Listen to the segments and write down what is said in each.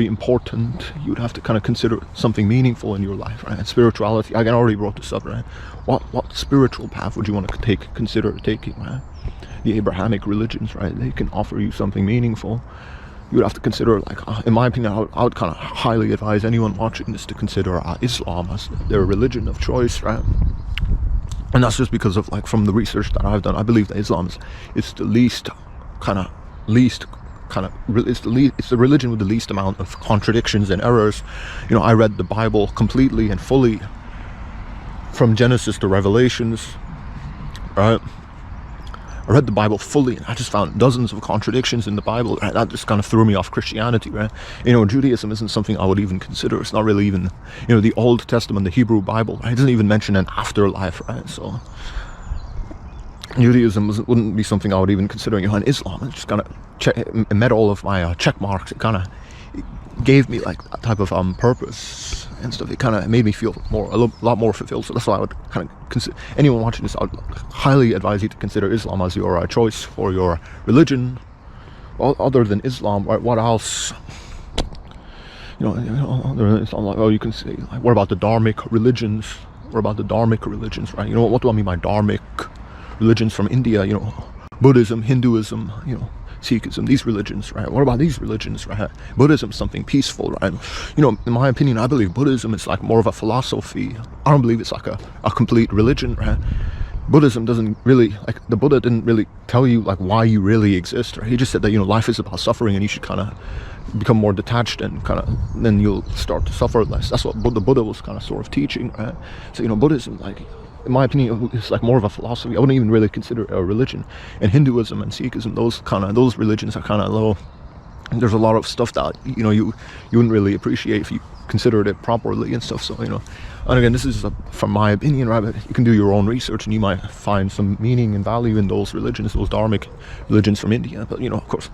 very important. You would have to kind of consider something meaningful in your life, right? And spirituality, I already brought this up, right? What spiritual path would you want to consider taking, right? The Abrahamic religions, right? They can offer you something meaningful. You would have to consider, like, in my opinion, I would kind of highly advise anyone watching this to consider Islam as their religion of choice, right? And that's just because of, like, from the research that I've done, I believe that Islam is the least it's the religion with the least amount of contradictions and errors. You know, I read the Bible completely and fully from Genesis to Revelations, right? I read the Bible fully and I just found dozens of contradictions in the Bible, right? That just kind of threw me off Christianity, right? You know, Judaism isn't something I would even consider. It's not really even, you know, the Old Testament, the Hebrew Bible, right? It doesn't even mention an afterlife, right? So Judaism wouldn't be something I would even consider. You know, and Islam, it just kind of met all of my check marks. It kind of gave me, like, that type of purpose and stuff. It kind of made me feel a lot more fulfilled. So that's why I would kind of consider, anyone watching this, I would highly advise you to consider Islam as your choice for your religion. Well, other than Islam, right, what else? You know, other than Islam, like, you can say, like, what about the dharmic religions? What about the dharmic religions, right? You know, what do I mean by dharmic religions from India? You know, Buddhism, Hinduism, you know, Sikhism, these religions, right? What about these religions, right? Buddhism is something peaceful, right? You know, in my opinion, I believe Buddhism is like more of a philosophy. I don't believe it's like a complete religion, right? Buddhism doesn't really, like, the Buddha didn't really tell you, like, why you really exist, right? He just said that, you know, life is about suffering and you should kind of become more detached and kind of, then you'll start to suffer less. That's what the Buddha was kind of sort of teaching, right? So, you know, Buddhism, like, in my opinion, it's like more of a philosophy. I wouldn't even really consider it a religion. And Hinduism and Sikhism, those religions are kind of low. There's a lot of stuff that, you know, you wouldn't really appreciate if you considered it properly and stuff. So, you know, and again, this is from my opinion, right? But you can do your own research and you might find some meaning and value in those religions, those dharmic religions from India. But, you know, of course,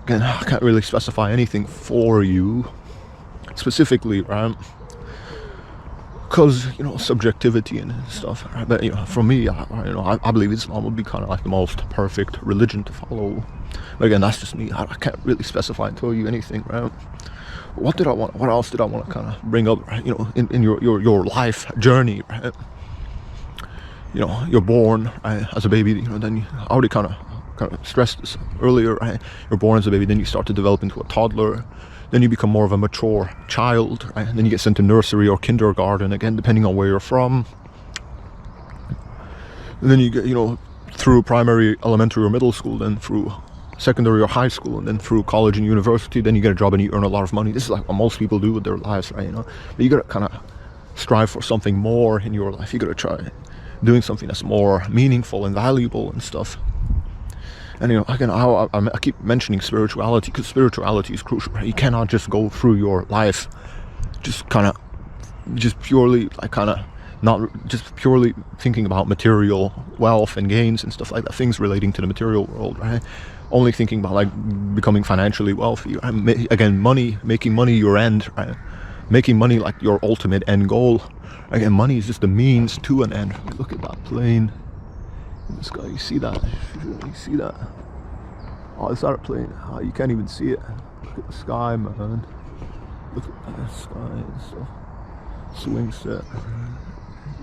again, I can't really specify anything for you specifically, right? Because, you know, subjectivity and stuff, right? But, you know, for me, I believe Islam would be kind of like the most perfect religion to follow. But again, that's just me. I can't really specify and tell you anything, right? What else did I want to kind of bring up, right? You know, in your life journey, right? You know, you're born, right, as a baby, you know, then I already kind of stressed this earlier, right? You're born as a baby, then you start to develop into a toddler. Then you become more of a mature child, right? And then you get sent to nursery or kindergarten, again, depending on where you're from. And then you get, you know, through primary, elementary, or middle school, then through secondary or high school, and then through college and university. Then you get a job and you earn a lot of money. This is like what most people do with their lives, right? You know, but you gotta kind of strive for something more in your life. You gotta try doing something that's more meaningful and valuable and stuff. And, you know, again, I keep mentioning spirituality because spirituality is crucial, right? You cannot just go through your life just purely, like, kind of not just purely thinking about material wealth and gains and stuff like that, things relating to the material world, right? Only thinking about, like, becoming financially wealthy, right? Again, making money your end, right? Making money like your ultimate end goal. Again, money is just a means to an end. Look at that plane in the sky. You see that? You see that? Oh, is that a plane? Oh, you can't even see it. Look at the sky, man. Look at the sky and stuff. Swing set.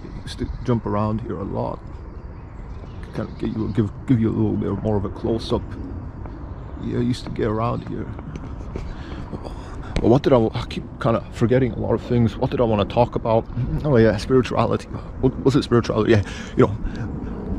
You used to jump around here a lot. Kind of give you a little bit more of a close up. Yeah, I used to get around here. But what did I keep kind of forgetting a lot of things. What did I want to talk about? Oh yeah, spirituality. What was it, spirituality? Yeah, you know,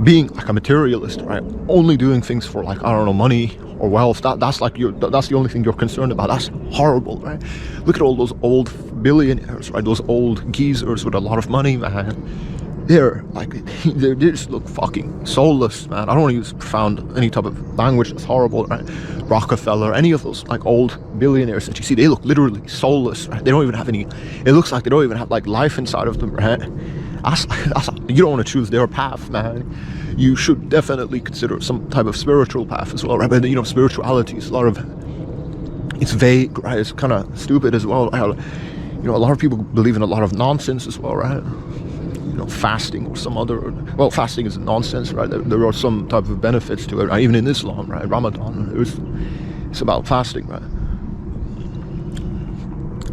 being like a materialist, right? Only doing things for, like, I don't know, money or wealth. That's like that's the only thing you're concerned about. That's horrible, right? Look at all those old billionaires, right? Those old geezers with a lot of money, man. They're like, they just look fucking soulless, man. I don't want to use profound any type of language that's horrible, right? Rockefeller, any of those, like, old billionaires that you see, they look literally soulless, right? They don't even have any, it looks like they don't even have, like, life inside of them, right? You don't want to choose their path, man. You should definitely consider some type of spiritual path as well, right? But, you know, spirituality is it's vague, right? It's kind of stupid as well. You know, a lot of people believe in a lot of nonsense as well, right? You know, fasting or some other, well, fasting is nonsense, right? There are some type of benefits to it, right? Even in Islam, right? Ramadan, it's about fasting, right?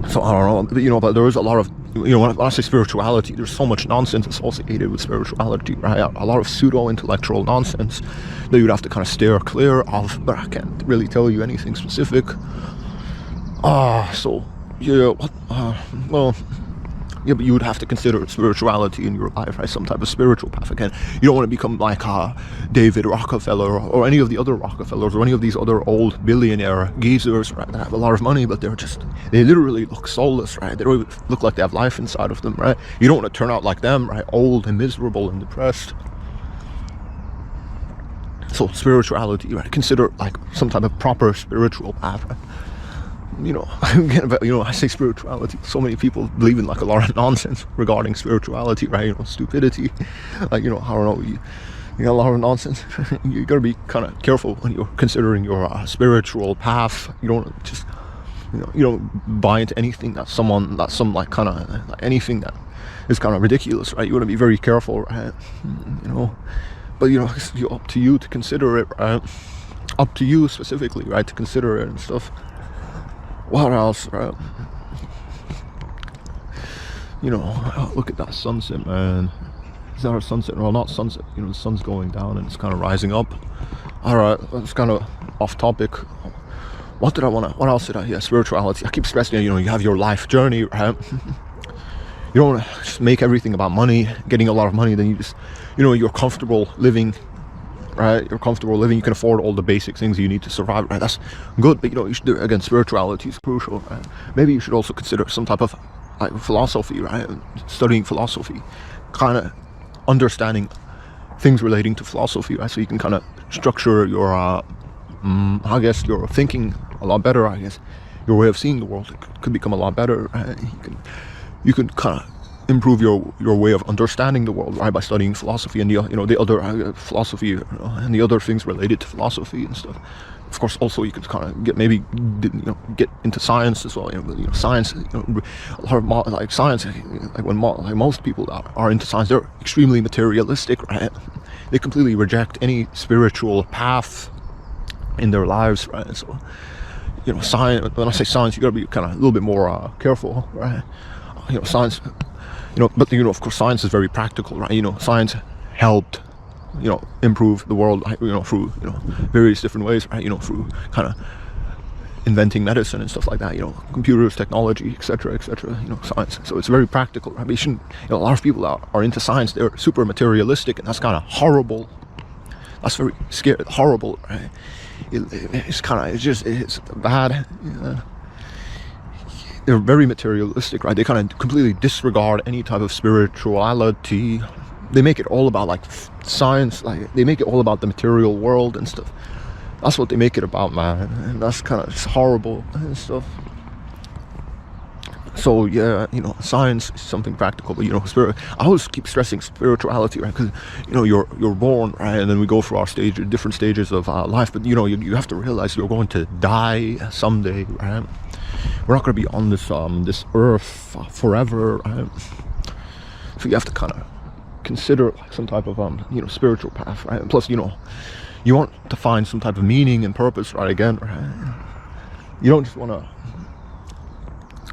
So I don't know, but there is a lot of, when I say spirituality, there's so much nonsense associated with spirituality, right? A lot of pseudo-intellectual nonsense that you'd have to kind of steer clear of, but I can't really tell you anything specific. So, yeah, well, yeah, but you would have to consider spirituality in your life, right? Some type of spiritual path. Again, you don't want to become like David Rockefeller or any of the other Rockefellers or any of these other old billionaire geezers, right? That have a lot of money, but they literally look soulless, right? They don't look like they have life inside of them, right? You don't want to turn out like them, right? Old and miserable and depressed. So spirituality, right? Consider like some type of proper spiritual path, right? Again, I say spirituality. So many people believe in like a lot of nonsense regarding spirituality, right? Stupidity, like, I don't know, you got a lot of nonsense. You gotta be kind of careful when you're considering your spiritual path. You don't just, you don't buy into anything anything that is kind of ridiculous, right? You want to be very careful, right? But it's up to you to consider it, right? Up to you specifically, right? To consider it and stuff. What else, right? Look at that sunset, man. Is that a sunset? Well, not sunset. The sun's going down and it's kind of rising up. All right, that's kind of off topic. What else did I? Yeah, spirituality. I keep stressing, you have your life journey, right? You don't want to just make everything about money, getting a lot of money. Then you just, you're comfortable living. Right, you're comfortable living, you can afford all the basic things you need to survive, right? That's good, but you should do, again, spirituality is crucial, right? Maybe you should also consider some type of like philosophy, right? Studying philosophy, kind of understanding things relating to philosophy, right? So you can kind of structure your your thinking a lot better, I guess. Your way of seeing the world could become a lot better, right? You can kind of improve your way of understanding the world, right, by studying philosophy and the other philosophy and the other things related to philosophy and stuff. Of course, also you could kind of get into science as well. Science, a lot of science. When most people are into science, they're extremely materialistic, right? They completely reject any spiritual path in their lives, right? So, science. When I say science, you got to be kind of a little bit more careful, right? Science. But of course, science is very practical, right? Science helped, improve the world, through various different ways, right? Through kind of inventing medicine and stuff like that. Computers, technology, etc., science. So it's very practical, right? But you shouldn't. A lot of people are into science. They're super materialistic, and that's kind of horrible. That's very scary, horrible, right? It's bad. They're very materialistic, right? They kind of completely disregard any type of spirituality. They make it all about like science, like they make it all about the material world and stuff. That's what they make it about, man. And that's kind of horrible and stuff. So yeah, science is something practical, but I always keep stressing spirituality, right? Because you're born, right, and then we go through our different stages of life. But you have to realize you're going to die someday, right? We're not going to be on this earth forever, right? So you have to kind of consider like some type of spiritual path, right? And plus, you want to find some type of meaning and purpose, right? Again, right? You don't just want to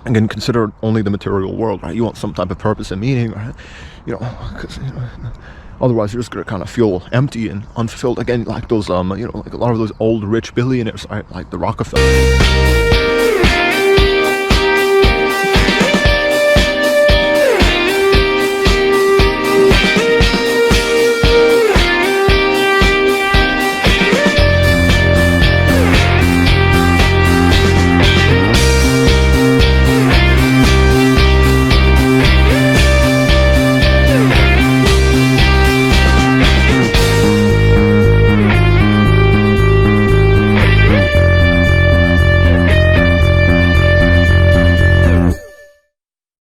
again consider only the material world, right? You want some type of purpose and meaning, right? Because otherwise you're just gonna kind of feel empty and unfulfilled. Again, like those like a lot of those old rich billionaires, right? Like the Rockefellers.